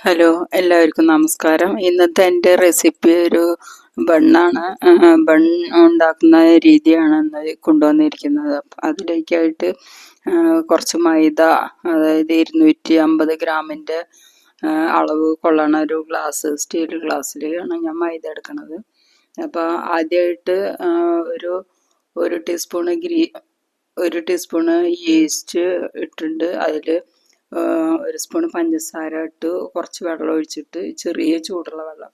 Hello, എല്ലാവർക്കും നമസ്കാരം. ഇന്നത്തെ എൻ്റെ റെസിപ്പി ഒരു ബണ്ണാണ്. ബൺ ഉണ്ടാക്കുന്ന രീതിയാണ് ഇന്ന് കൊണ്ടുവന്നിരിക്കുന്നത്. അതിലേക്കായിട്ട് കുറച്ച് മൈദ, അതായത് 250 ഗ്രാമിൻ്റെ അളവ് കൊള്ളണ ഒരു ഗ്ലാസ്, സ്റ്റീൽ ഗ്ലാസ്സിലാണ് ഞാൻ മൈദ എടുക്കുന്നത്. അപ്പോൾ ആദ്യമായിട്ട് ഒരു ഒരു ടീസ്പൂണ് ഒരു ടീസ്പൂണ് ഈസ്റ്റ് ഇട്ടിട്ടുണ്ട്. അതിൽ ഒരു സ്പൂൺ പഞ്ചസാര ഇട്ട് കുറച്ച് വെള്ളം ഒഴിച്ചിട്ട്, ചെറിയ ചൂടുള്ള വെള്ളം,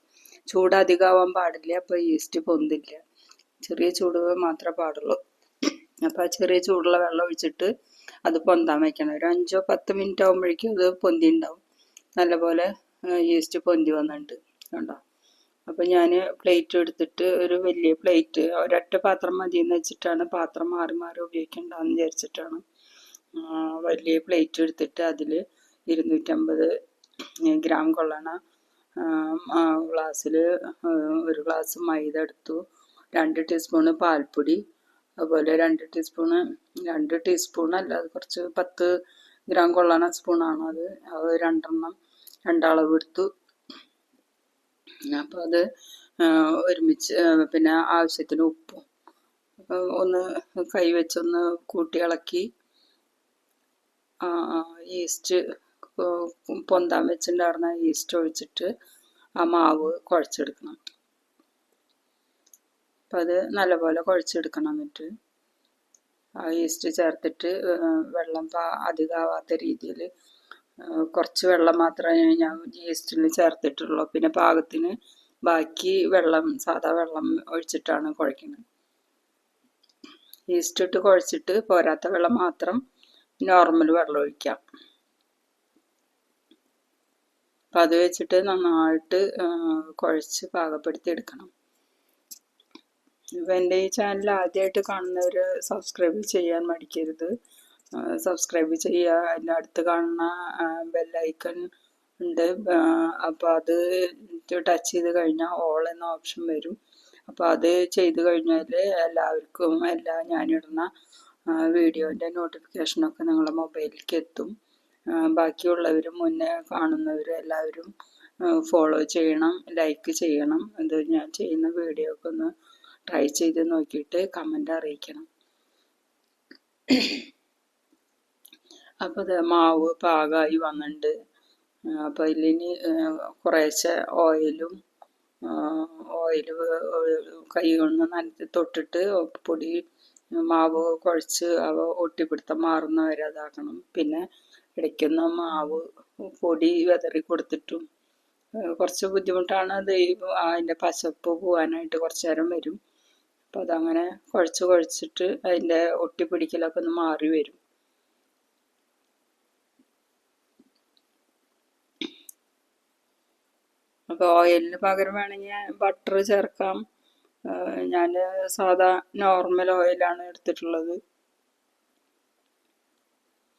ചൂട് അധികമാവാൻ പാടില്ല, അപ്പോൾ ഈസ്റ്റ് പൊന്തില്ല. ചെറിയ ചൂട് മാത്രമേ പാടുള്ളൂ. അപ്പോൾ ആ ചെറിയ ചൂടുള്ള വെള്ളം ഒഴിച്ചിട്ട് അത് പൊന്താൻ വയ്ക്കണം. ഒരു 5-10 മിനിറ്റ് ആകുമ്പോഴേക്കും അത് പൊന്തി ഉണ്ടാവും. നല്ലപോലെ ഈസ്റ്റ് പൊന്തി വന്നിട്ടുണ്ട്, കണ്ടോ. അപ്പോൾ ഞാൻ പ്ലേറ്റ് എടുത്തിട്ട്, ഒരു വലിയ പ്ലേറ്റ്, ഒരൊറ്റ പാത്രം മതിയെന്ന് വെച്ചിട്ടാണ്, പാത്രം മാറി മാറി ഉപയോഗിക്കണ്ടെന്ന് വിചാരിച്ചിട്ടാണ് വലിയ പ്ലേറ്റ് എടുത്തിട്ട് അതിൽ 250 ഗ്രാം കൊള്ളണ ഗ്ലാസ്സിൽ ഒരു ഗ്ലാസ് മൈദ എടുത്തു. 2 ടീസ്പൂണ് പാൽപ്പൊടി, അതുപോലെ 2 ടീസ്പൂണല്ല, അത് കുറച്ച് 10 ഗ്രാം കൊള്ളണ സ്പൂണാണ് അത്. അത് രണ്ടളവ് എടുത്തു. അപ്പോൾ അത് ഒരുമിച്ച്, പിന്നെ ആവശ്യത്തിന് ഉപ്പും ഒന്ന് കൈ വെച്ചൊന്ന് കൂട്ടി ഇളക്കി, ഈസ്റ്റ് പൊന്താൻ വെച്ചിട്ടുണ്ടായിരുന്ന ഈസ്റ്റ് ഒഴിച്ചിട്ട് ആ മാവ് കുഴച്ചെടുക്കണം. അപ്പം അത് നല്ലപോലെ കുഴച്ചെടുക്കണം. എന്നിട്ട് ആ ഈസ്റ്റ് ചേർത്തിട്ട് വെള്ളം അധികമാവാത്ത രീതിയിൽ കുറച്ച് വെള്ളം മാത്രമേ ഞാൻ ഈസ്റ്റിൽ ചേർത്തിട്ടുള്ളൂ. പിന്നെ പാകത്തിന് ബാക്കി വെള്ളം, സാധാ വെള്ളം ഒഴിച്ചിട്ടാണ് കുഴക്കുന്നത്. ഈസ്റ്റ് ഇട്ട് കുഴച്ചിട്ട് പോരാത്ത വെള്ളം മാത്രം നോർമൽ വെള്ളം ഒഴിക്കാം. അപ്പം അത് വെച്ചിട്ട് നന്നായിട്ട് കുഴച്ച് പാകപ്പെടുത്തി എടുക്കണം. ഇപ്പം എൻ്റെ ഈ ചാനൽ ആദ്യമായിട്ട് കാണുന്നവർ സബ്സ്ക്രൈബ് ചെയ്യാൻ മടിക്കരുത്. സബ്സ്ക്രൈബ് ചെയ്യുക. അതിൻ്റെ അടുത്ത് കാണുന്ന ബെല്ലൈക്കൺ ഉണ്ട്, അപ്പോൾ അത് ടച്ച് ചെയ്ത് കഴിഞ്ഞാൽ ഓൾ എന്ന ഓപ്ഷൻ വരും. അപ്പോൾ അത് ചെയ്ത് കഴിഞ്ഞാൽ എല്ലാവർക്കും ഞാനിടുന്ന വീഡിയോൻ്റെ നോട്ടിഫിക്കേഷനൊക്കെ നിങ്ങളുടെ മൊബൈലിലേക്ക് എത്തും. ബാക്കിയുള്ളവരും മുന്നേ കാണുന്നവരും എല്ലാവരും ഫോളോ ചെയ്യണം, ലൈക്ക് ചെയ്യണം. ഇത് ഞാൻ ചെയ്യുന്ന വീഡിയോ ഒക്കെ ഒന്ന് ട്രൈ ചെയ്ത് നോക്കിയിട്ട് കമൻ്റ് അറിയിക്കണം. അപ്പോൾ ഇത് മാവ് പാകമായി വന്നിട്ടുണ്ട്. അപ്പോൾ ഇതിന് കുറേശ്ശെ ഓയിൽ കൈ കൊണ്ട് നനച്ച് തൊട്ടിട്ട് പൊടി മാവ് കുഴച്ച് ഒട്ടിപ്പിടുത്തം മാറുന്ന വരെ അതാക്കണം. പിന്നെ ഇടയ്ക്കൊന്ന് മാവ് പൊടി വിതറി കൊടുത്തിട്ടും കുറച്ച് ബുദ്ധിമുട്ടാണ്. അത് അതിൻ്റെ പശപ്പ് പോകാനായിട്ട് കുറച്ച് നേരം വരും. അപ്പോൾ അതങ്ങനെ കുഴച്ചിട്ട് അതിൻ്റെ ഒട്ടിപ്പിടിക്കലൊക്കെ ഒന്ന് മാറി വരും. അപ്പോൾ ഓയിലിന് പകരം വേണമെങ്കിൽ ബട്ടർ ചേർക്കാം. ഞാൻ സാധാ നോർമൽ ഓയിലാണ് എടുത്തിട്ടുള്ളത്.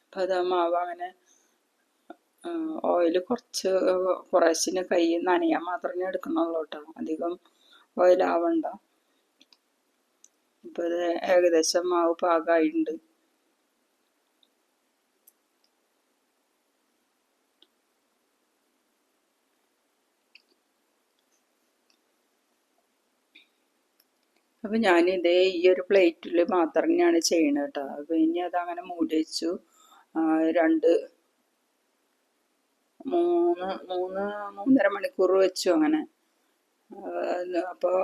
അപ്പം അത് മാവ് അങ്ങനെ ഓയിൽ കുറേശ്ശിന് കൈ നനയാൻ മാത്രമേ എടുക്കുന്നുള്ളൂ കേട്ടോ, അധികം ഓയിലാവണ്ട. ഇപ്പോൾ ഇത് ഏകദേശം മാവ് പാകമായിട്ടുണ്ട്. അപ്പം ഞാനിതേ ഈ ഒരു പ്ലേറ്റിൽ മാത്രം തന്നെയാണ് ചെയ്യണത് കേട്ടോ. അപ്പോൾ ഇനി അതങ്ങനെ മൂടി വെച്ചു. 3-3.5 മണിക്കൂർ വെച്ചു അങ്ങനെ. അപ്പോൾ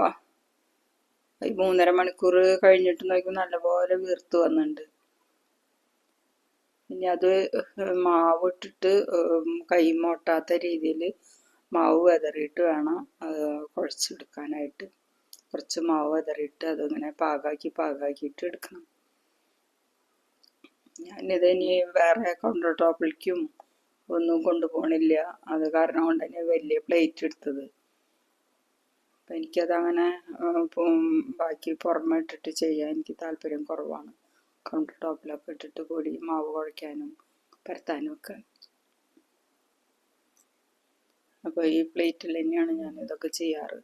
ഈ 3.5 മണിക്കൂർ കഴിഞ്ഞിട്ട് നോക്കുമ്പോൾ നല്ലപോലെ വീർത്ത് വന്നിട്ടുണ്ട്. ഇനി അത് മാവ് ഇട്ടിട്ട് കൈ മൊട്ടാത്ത രീതിയിൽ മാവ് വിതറിയിട്ട് വേണം കുഴച്ചെടുക്കാനായിട്ട്. കുറച്ച് മാവ് വിതറിയിട്ട് അതിങ്ങനെ പാകാക്കിയിട്ട് എടുക്കണം. ഞാനിതിനി വേറെ കൗണ്ടർ ടോപ്പിലേക്കും ഒന്നും കൊണ്ടുപോകണില്ല. അത് കാരണം കൊണ്ട് തന്നെ വലിയ പ്ലേറ്റ് എടുത്തത്. അപ്പം എനിക്കതങ്ങനെ ബാക്കി പുറമെ ഇട്ടിട്ട് ചെയ്യാൻ എനിക്ക് താല്പര്യം കുറവാണ്. കൗണ്ടർ ടോപ്പിലൊക്കെ ഇട്ടിട്ട് പൊടി മാവ് കുഴയ്ക്കാനും പരത്താനും ഒക്കെ. അപ്പോൾ ഈ പ്ലേറ്റിൽ തന്നെയാണ് ഞാൻ ഇതൊക്കെ ചെയ്യാറ്.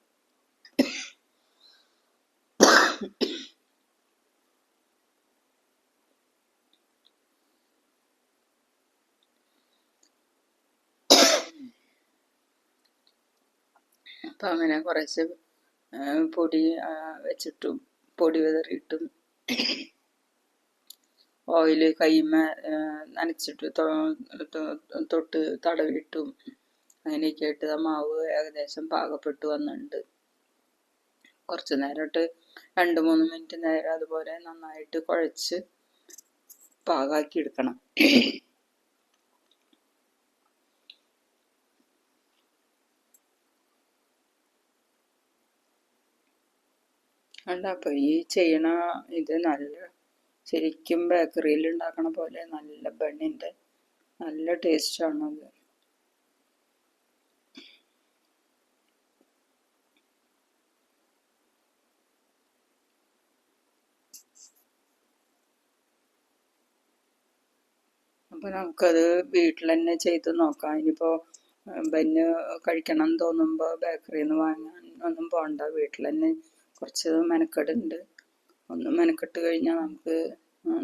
അപ്പം അങ്ങനെ കുറച്ച് പൊടി വെച്ചിട്ടും പൊടി വിതറിയിട്ടും ഓയിൽ കൈമ നനച്ചിട്ട് തൊട്ട് തടവിയിട്ടും അങ്ങനെയൊക്കെ ആയിട്ട് ആ മാവ് ഏകദേശം പാകപ്പെട്ട് വന്നിട്ടുണ്ട്. കുറച്ച് നേരമായിട്ട് 2-3 മിനിറ്റ് നേരം അതുപോലെ നന്നായിട്ട് കുഴച്ച് പാകാക്കി എടുക്കണം. അല്ല അപ്പോൾ ഈ ചെയ്യണ ഇത് നല്ല ശരിക്കും ബേക്കറിയിൽ ഉണ്ടാക്കണ പോലെ നല്ല ബണ്ണിൻ്റെ നല്ല ടേസ്റ്റാണത്. അപ്പോൾ നമുക്കത് വീട്ടിൽ തന്നെ ചെയ്ത് നോക്കാം. ഇനിയിപ്പോൾ ബന്ന് കഴിക്കണം എന്ന് തോന്നുമ്പോൾ ബേക്കറിയിൽ നിന്ന് വാങ്ങാൻ ഒന്നും പോകണ്ട, വീട്ടിൽ തന്നെ കുറച്ച് മെനക്കെടുണ്ട്. ഒന്ന് മെനക്കെട്ട് കഴിഞ്ഞാൽ നമുക്ക്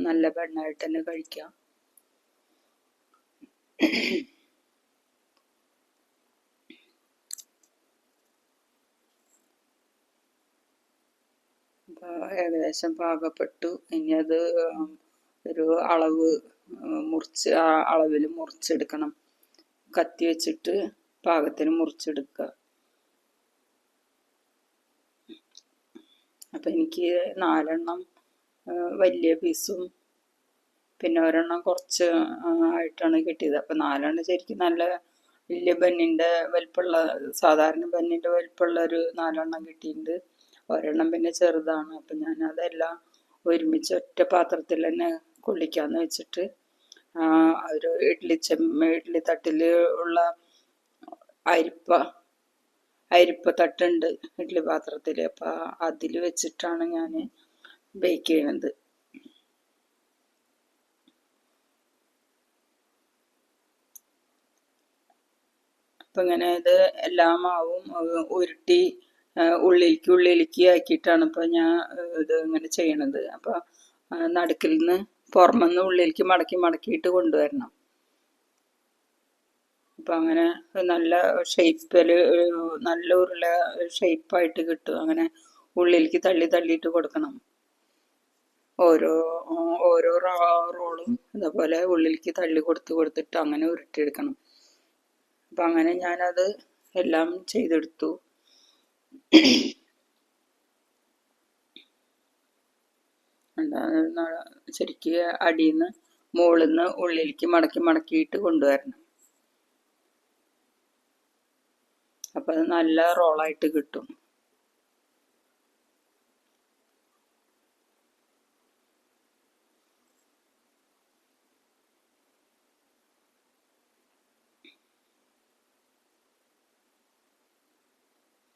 നല്ല ബണ്ണായിട്ട് തന്നെ കഴിക്കാം. അപ്പോൾ ഏകദേശം പാകപ്പെട്ടു. ഇനി അത് ഒരു അളവ് മുറിച്ച് ആ അളവിൽ മുറിച്ചെടുക്കണം. കത്തി വെച്ചിട്ട് പാകത്തിന് മുറിച്ചെടുക്കുക. അപ്പം എനിക്ക് 4 വലിയ പീസും പിന്നെ ഒരെണ്ണം കുറച്ച് ആയിട്ടാണ് കിട്ടിയത്. അപ്പം 4 ശരിക്കും നല്ല വലിയ ബന്നിൻ്റെ വലിപ്പമുള്ള, സാധാരണ ബന്നിൻ്റെ വലിപ്പമുള്ള ഒരു 4 കിട്ടിയിട്ടുണ്ട്. ഒരെണ്ണം പിന്നെ ചെറുതാണ്. അപ്പം ഞാനതെല്ലാം ഒരുമിച്ച് ഒറ്റ പാത്രത്തിൽ തന്നെ കൊള്ളിക്കാന്ന് വെച്ചിട്ട് ഒരു ഇഡ്ഡലി തട്ടിൽ ഉള്ള അരിപ്പ തട്ടുണ്ട് ഇഡ്ഡലി പാത്രത്തിൽ. അപ്പം അതിൽ വെച്ചിട്ടാണ് ഞാൻ ബേക്ക് ചെയ്യണത്. അപ്പം ഇങ്ങനെ ഇത് എല്ലാ മാവും ഉരുട്ടി ഉള്ളിലേക്ക് ആക്കിയിട്ടാണ് ഇപ്പം ഞാൻ ഇത് ഇങ്ങനെ ചെയ്യണത്. അപ്പം നടുക്കിൽ നിന്ന് പുറമെന്ന് ഉള്ളിലേക്ക് മടക്കിയിട്ട് കൊണ്ടുവരണം. അപ്പം അങ്ങനെ നല്ല ഷേപ്പിൽ നല്ല ഉരുള ഷേപ്പായിട്ട് കിട്ടും. അങ്ങനെ ഉള്ളിലേക്ക് തള്ളിയിട്ട് കൊടുക്കണം. ഓരോ റോളും ഇതേപോലെ ഉള്ളിലേക്ക് തള്ളി കൊടുത്തിട്ട് അങ്ങനെ ഉരുട്ടിയെടുക്കണം. അപ്പം അങ്ങനെ ഞാനത് എല്ലാം ചെയ്തെടുത്തു. ശരിക്ക് അടിയിൽ നിന്ന് മുകളിൽ നിന്ന് ഉള്ളിലേക്ക് മടക്കിയിട്ട് കൊണ്ടുവരണം. അപ്പം അത് നല്ല റോളായിട്ട് കിട്ടും.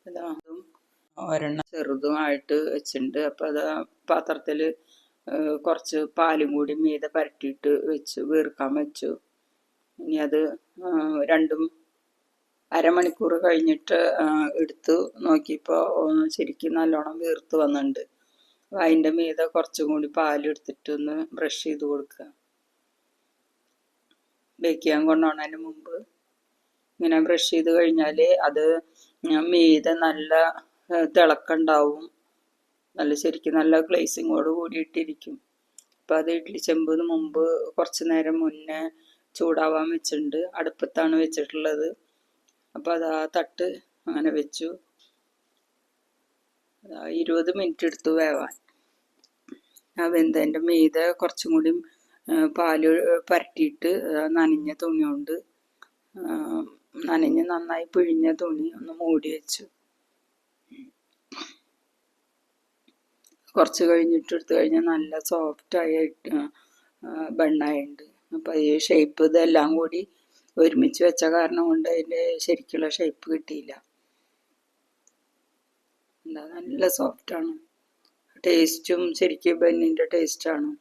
അതും ഒരെണ്ണം ചെറുതുമായിട്ട് വെച്ചിട്ടുണ്ട്. അപ്പം അത് പാത്രത്തിൽ കുറച്ച് പാലും കൂടി മീതെ പരട്ടിയിട്ട് വീർക്കാൻ വെച്ചു. ഇനി അത് രണ്ടും അരമണിക്കൂർ കഴിഞ്ഞിട്ട് എടുത്ത് നോക്കിയപ്പോൾ ശരിക്കും നല്ലോണം വീർത്ത് വന്നിട്ടുണ്ട്. അതിൻ്റെ മീതെ കുറച്ചും കൂടി പാലെടുത്തിട്ടൊന്ന് ബ്രഷ് ചെയ്ത് കൊടുക്കുക. ബേക്ക് ചെയ്യാൻ കൊണ്ടുപോകുന്നതിന് മുമ്പ് ഇങ്ങനെ ബ്രഷ് ചെയ്ത് കഴിഞ്ഞാൽ അത് മീതെ നല്ല തിളക്കുണ്ടാവും. ശരിക്കും നല്ല ഗ്ലേസിങ്ങോട് കൂടിയിട്ടിരിക്കും. അപ്പോൾ അത് ഇഡ്ഡലി ചെമ്പിന് മുമ്പ് കുറച്ച് നേരം മുന്നേ ചൂടാവാൻ വെച്ചിട്ടുണ്ട്. അടുപ്പത്താണ് വെച്ചിട്ടുള്ളത്. അപ്പോൾ അത് ആ തട്ട് അങ്ങനെ വെച്ചു. 20 മിനിറ്റ് എടുത്തു വേവാൻ. ആ വെന്തതിൻ്റെ മീതെ കുറച്ചും കൂടി പാല് പരട്ടിയിട്ട് നനഞ്ഞ തുണി കൊണ്ട് നന്നായി പിഴിഞ്ഞ തുണി ഒന്ന് മൂടി വെച്ചു. കുറച്ച് കഴിഞ്ഞിട്ട് എടുത്തു കഴിഞ്ഞാൽ നല്ല സോഫ്റ്റായ ബണ്ണായിട്ടുണ്ട്. അപ്പോൾ ഈ ഷേപ്പ് ഇതെല്ലാം കൂടി ഒരുമിച്ച് വെച്ച കാരണം കൊണ്ട് അതിൻ്റെ ശരിക്കുള്ള ഷേപ്പ് കിട്ടിയില്ല. നല്ല സോഫ്റ്റാണ്. ടേസ്റ്റും ശരിക്കും ബന്നിൻ്റെ ടേസ്റ്റാണ്.